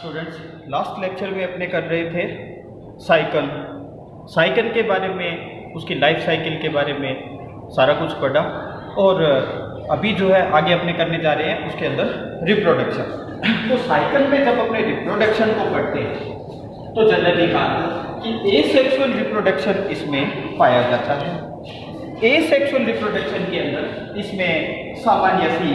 Students, last lecture में अपने कर रहे थे साइकिल के बारे में, उसकी लाइफ साइकिल के बारे में सारा कुछ पढ़ा। और अभी जो है आगे अपने करने जा रहे हैं उसके अंदर रिप्रोडक्शन। तो साइकिल में जब अपने रिप्रोडक्शन को पढ़ते हैं तो जनरली कहा कि एसेक्सुअल रिप्रोडक्शन इसमें पाया जाता है। एसेक्सुअल रिप्रोडक्शन के अंदर इसमें सामान्य सी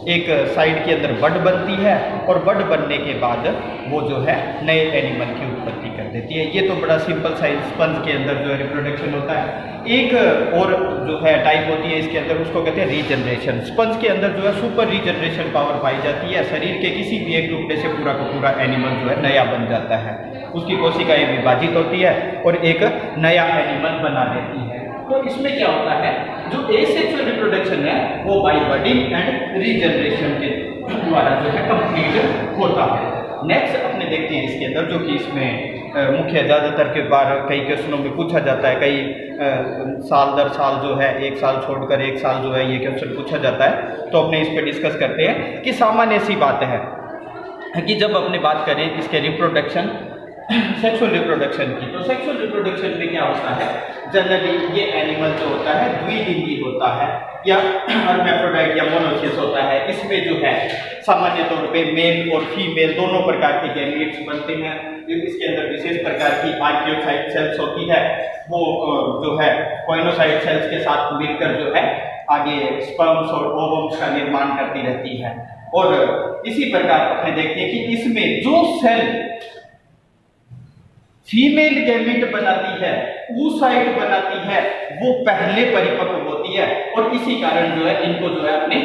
एक साइड के अंदर बड बनती है और बड बनने के बाद वो जो है नए एनिमल की उत्पत्ति कर देती है। ये तो बड़ा सिंपल साइंस स्पंज के अंदर जो है रिप्रोडक्शन होता है। एक और जो है टाइप होती है इसके अंदर, उसको कहते हैं रीजनरेशन। स्पंज के अंदर जो है सुपर रीजनरेशन पावर पाई जाती है। शरीर के किसी भी एक टुकड़े से पूरा का पूरा एनिमल जो है नया बन जाता है। उसकी कोशिकाएं विभाजित होती है और एक नया एनिमल बना देती है। तो इसमें क्या होता है, जो एसेक्सुअल रिप्रोडक्शन है वो बाय बडिंग एंड रीजनरेशन के द्वारा जो है कंप्लीट होता है। नेक्स्ट अपने देखते हैं इसके अंदर, जो कि इसमें मुख्य ज़्यादातर के बार कई क्वेश्चनों में पूछा जाता है। कई साल दर साल जो है, एक साल छोड़कर एक साल जो है ये क्वेश्चन पूछा जाता है। तो अपने इस पर डिस्कस करते हैं कि सामान्य सी बात है कि जब अपने बात करें इसके रिप्रोडक्शन सेक्सुअल रिप्रोडक्शन की, तो सेक्सुअल रिप्रोडक्शन में क्या होता है, जनरली ये एनिमल जो होता है द्विलिंगी होता है या हर्माफ्रोडाइट या मोनोसियस होता है। इसमें जो है सामान्य तौर पे मेल और फीमेल दोनों प्रकार के गैमेट्स बनते हैं। इसके अंदर विशेष प्रकार की आर्कियोसाइट सेल्स होती है, वो जो है कोइनोसाइट सेल्स के साथ मिलकर जो है आगे स्पर्म्स और ओवम्स का निर्माण करती रहती है। और इसी प्रकार अपने देखते हैं कि इसमें जो सेल फीमेल गैमेट बनाती है, oocyte बनाती है, वो पहले परिपक्व होती है और इसी कारण जो है इनको जो है अपने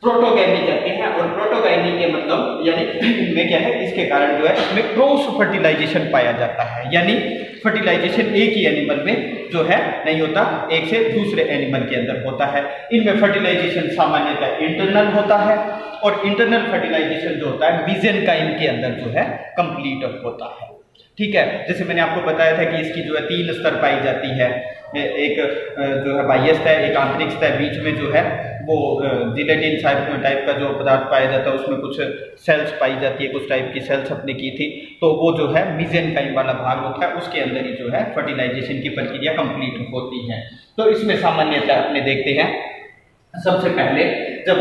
प्रोटोगैमी कहते हैं। और प्रोटोगैमी के मतलब यानी इनमें क्या है, इसके कारण जो है इसमें क्रॉस फर्टिलाइजेशन पाया जाता है। यानी फर्टिलाइजेशन एक ही एनिमल में जो है नहीं होता, एक से दूसरे एनिमल के अंदर होता है। इनमें फर्टिलाइजेशन सामान्यतः इंटरनल होता है और इंटरनल फर्टिलाइजेशन जो होता है मीसेनकाइम के अंदर जो है कंप्लीट होता है। ठीक है, जैसे मैंने आपको बताया था कि इसकी जो है 3 स्तर पाई जाती है। एक जो है बाह्य स्तर, एक आंतरिक स्तर, बीच में जो है वो जिलेटिन टाइप का जो पदार्थ पाया जाता है, उसमें कुछ सेल्स पाई जाती है, कुछ टाइप की सेल्स अपने की थी। तो वो जो है मीसेनकाइम वाला भाग होता है, उसके अंदर ही जो है फर्टिलाइजेशन की प्रक्रिया कंप्लीट होती है। तो इसमें सामान्यतः अपने देखते हैं सबसे पहले जब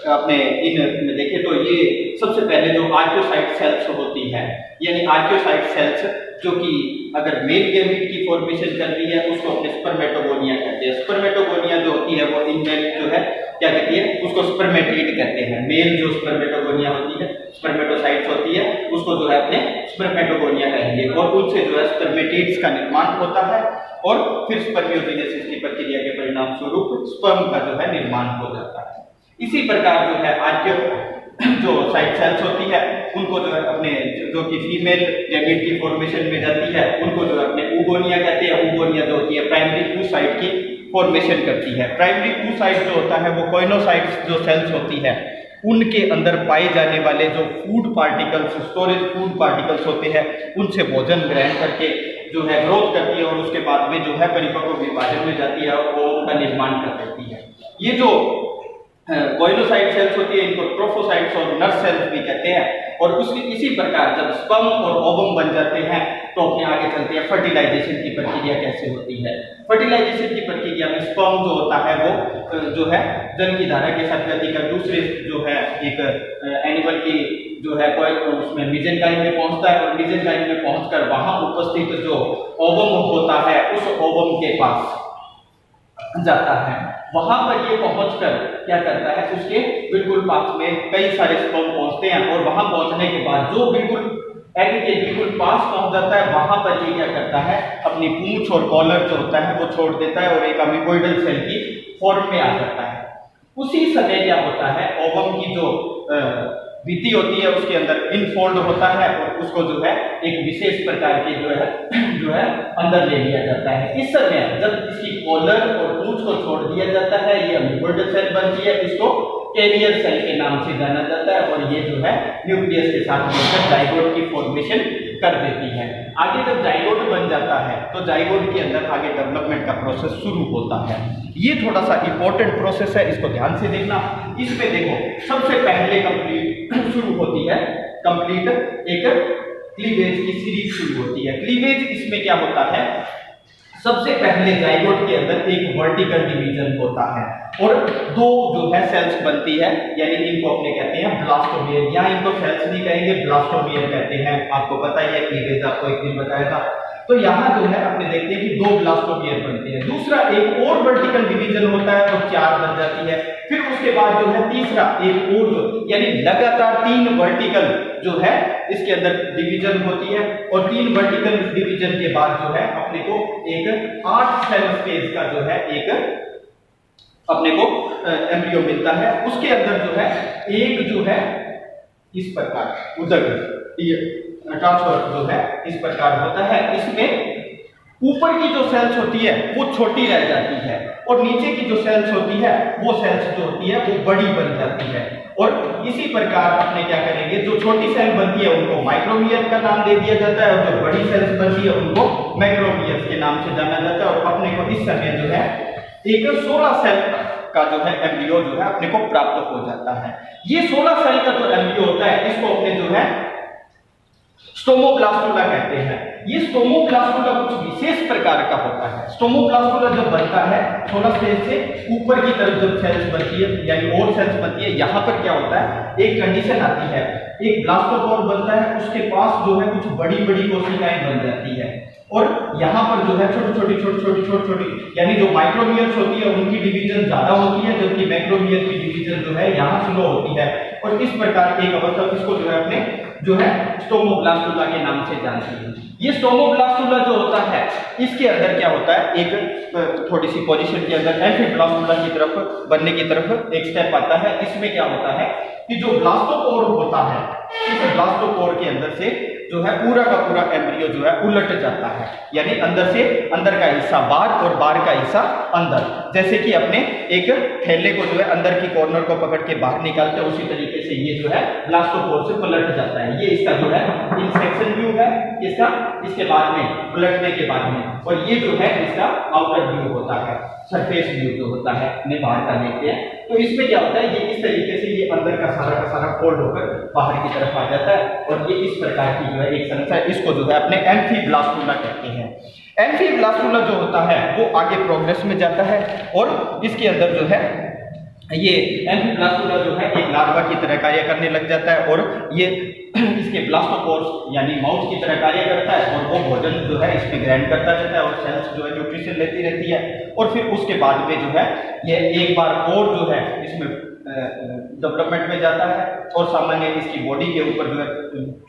आपने इन में देखे तो ये सबसे पहले जो आर्कियोसाइट सेल्स होती है, यानी आर्कियोसाइट सेल्स जो कि अगर मेल गैमेट की फॉर्मेशन कर रही है उसको अपने स्पर्मेटोगोनिया कहते हैं। स्पर्मेटोगोनिया जो होती है वो इनमेल जो है क्या कहती है, उसको स्पर्मेटिड कहते हैं। मेल जो स्पर्मेटोगोनिया होती है, स्पर्मेटोसाइट्स होती है, उसको जो है अपने स्पर्मेटोगोनिया कहेंगे। और उनसे जो है स्पर्मेटिड्स का निर्माण होता है और फिर स्पर्मियोजेनेसिस की प्रक्रिया के परिणाम स्वरूप स्पर्म का जो है निर्माण हो जाता है। इसी प्रकार जो है आर्कियो जो साइट सेल्स होती है उनको जो है अपने जो कि फीमेल गैमेट की फॉर्मेशन में जाती है उनको जो है अपने oogonia कहते हैं। oogonia जो होती है प्राइमरी oocyte की फॉर्मेशन करती है। प्राइमरी oocyte जो होता है वो कोइनोसाइट्स जो सेल्स होती है उनके अंदर पाए जाने वाले जो food particles, storage food particles होते हैं, उनसे भोजन ग्रहण करके जो है ग्रोथ करती है और उसके बाद में जो है परिपक्व विभाजन में जाती है और ओवम का निर्माण कर देती है। ये जो कोइनोसाइट सेल्स होती है इनको ट्रोफोसाइट्स और नर्स सेल्स भी कहते हैं। और उसकी इसी प्रकार जब स्पर्म और ओवम बन जाते हैं तो अपने आगे चलते हैं फर्टिलाइजेशन की प्रक्रिया कैसे होती है। फर्टिलाइजेशन की प्रक्रिया में स्पर्म जो होता है वो जो है जल की धारा के साथ गति कर दूसरे जो है एक एनिमल की जो है कोई उसमें मीसेनकाइम में पहुंचता है और मीसेनकाइम में पहुंचकर वहां उपस्थित जो ओवम होता है उस ओवम के पास जाता है। वहां पर ये पहुंचकर क्या करता है, उसके बिल्कुल पास में कई सारे स्पर्म पहुंचते हैं और वहां पहुंचने के बाद जो बिल्कुल एग के बिल्कुल पास पहुंच जाता है वहां पर ये क्या करता है, अपनी पूंछ और कॉलर जो होता है वो छोड़ देता है और एक अमीबोइडल सेल की फॉर्म में आ जाता है। उसी समय क्या होता है, ओवम की जो भित्ति होती है उसके अंदर इनफोल्ड होता है और उसको जो है एक विशेष प्रकार की जो है अंदर ले लिया जाता है। इस समय जब इसकी कॉलर और पूंछ को छोड़ दिया जाता है ये अमीबोइडल सेल बनती है, इसको कैरियर सेल के नाम से जाना जाता है और ये जो है न्यूक्लियस के साथ मिलकर जाइगोट की फॉर्मेशन कर देती है। आगे जब जाइगोट बन जाता है तो जाइगोट के अंदर आगे डेवलपमेंट का प्रोसेस शुरू होता है। ये थोड़ा सा इंपॉर्टेंट प्रोसेस है, इसको ध्यान से देखना। इसमें देखो सबसे पहले कंप्लीट शुरू होती है, कंप्लीट एक क्लीवेज की सीरीज शुरू होती है। क्लीवेज इसमें क्या होता है, सबसे पहले जाइगोट के अंदर एक वर्टिकल डिवीजन होता है और दो जो है सेल्स बनती है, यानी इनको अपने कहते हैं ब्लास्टोमियर, या इनको सेल्स नहीं कहेंगे ब्लास्टोमियर कहते हैं। आपको पता ही है, क्लीवेज आपको एक दिन बताया था। तो यहाँ जो है अपने देखते हैं कि दो ब्लास्टोमियर बनते हैं, दूसरा एक और वर्टिकल डिवीजन होता है और 4 बन जाती है। फिर उसके बाद जो है तीसरा एक और जो, यानी लगातार 3 वर्टिकल जो है इसके अंदर डिवीजन होती है और 3 वर्टिकल डिवीजन के बाद जो है अपने को एक 8 सेल स्पेस का जो है एक अपने को एम्ब्रियो मिलता है। उसके अंदर जो है एक जो है इस प्रकार उधर ट्रांसफर जो है इस प्रकार होता है। इसमें ऊपर की जो सेल्स होती है वो छोटी रह जाती है और नीचे की जो सेल्स होती है वो सेल्स जो होती है वो बड़ी बन जाती है। और इसी प्रकार अपने क्या करेंगे, जो छोटी सेल बनती है उनको माइक्रोमियर का नाम दे दिया जाता है और जो बड़ी सेल्स बनती है उनको मैक्रोमियर के नाम से जाना जाता है। और अपने को इस समय जो है एक 16 सेल का जो है एम्ब्रियो जो है अपने को प्राप्त हो जाता है। ये 16 सेल का जो एम्ब्रियो होता है इसको अपने जो है स्टोमोब्लास्टुला कहते हैं। ये स्टोमोब्लास्टुला कुछ विशेष प्रकार का होता है। स्टोमोब्लास्टुला जब बनता है 16 स्टेज से ऊपर की तरफ जब सेल्स बनती है, यानी और सेल्स बनती है, यहाँ पर क्या होता है, एक कंडीशन आती है, एक ब्लास्टोपोर बनता है, उसके पास जो है कुछ बड़ी बड़ी कोशिकाएं बन जाती है और यहाँ पर जो है छोटी छोटी यानी जो माइक्रोमियर्स होती है उनकी डिवीजन ज्यादा होती है, जबकि मैक्रोमियर की डिवीजन जो है यहाँ स्लो होती है। और इस प्रकार एक अवस्था इसको जो है अपने जो है स्टोमोब्लास्टुला के नाम से जानते हैं। ये स्टोमोब्लास्टुला जो होता है इसके अंदर क्या होता है, एक थोड़ी सी पोजीशन के अंदर एम्फीब्लास्टुला की तरफ बनने की तरफ एक स्टेप आता है। इसमें क्या होता है कि जो ब्लास्टोपोर होता है, इस ब्लास्टोपोर के अंदर से जो है पूरा का पूरा एम्ब्रियो जो है उलट जाता है, यानी अंदर से अंदर का हिस्सा बाहर और बाहर का हिस्सा अंदर। जैसे कि अपने एक थैले को जो है अंदर की कॉर्नर को पकड़ के बाहर निकालते हैं, उसी तरीके से ये जो है ब्लास्टोपोर से पलट जाता है। ये इसका जो है इंसेक्शन व्यू है इसका, इसके बाद में पलटने के बाद में, और ये जो है इसका आउटर व्यू होता है, सरफेस व्यू जो होता है ने बाहर का देखते हैं। तो इसमें क्या होता है, ये इस तरीके से ये अंदर का सारा फोल्ड होकर बाहर की तरफ आ जाता है और ये इस प्रकार की जो है एक संरचना, इसको जो है अपने एम्फीब्लास्टुला कहते हैं। एम्फीब्लास्टुला जो होता है वो आगे प्रोग्रेस में जाता है और इसके अंदर जो है ये एम्फीब्लास्टुला जो है एक लार्वा की तरह कार्य करने लग जाता है और ये इसके ब्लास्टोपोर्स यानी माउथ की तरह कार्य करता है और वो भोजन जो है इसमें ग्राइंड करता रहता है और सेल्स जो है न्यूट्रिशन लेती रहती है। और फिर उसके बाद में जो है ये एक बार और जो है इसमें डेवलपमेंट में जाता है और सामान्य इसकी बॉडी के ऊपर जो है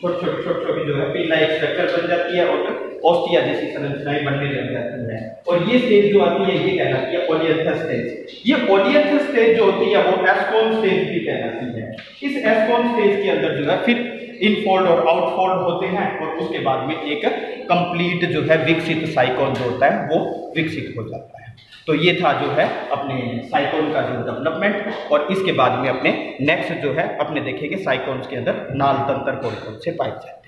छोटी जो है पिन लाइक स्ट्रक्चर बन जाती है और ऑस्टिया जैसी संरचनाएं बनने लग जाती है। और ये स्टेज जो आती है ये कहलाती है ओलियंथस स्टेज। ये ओलियंथस स्टेज जो होती है वो एस्कोन स्टेज भी कहलाती है। इस एस्कोन स्टेज के अंदर जो है फिर इनफोल्ड और आउटफोल्ड होते हैं और उसके बाद में एक कंप्लीट जो है विकसित साइकोन जो होता है वो विकसित हो जाता है। तो ये था जो है अपने साइकोन का जो डेवलपमेंट। और इसके बाद में अपने नेक्स्ट जो है अपने देखेंगे साइकोन्स के अंदर नाल तंत्र कौन कौन से पाए जाते हैं।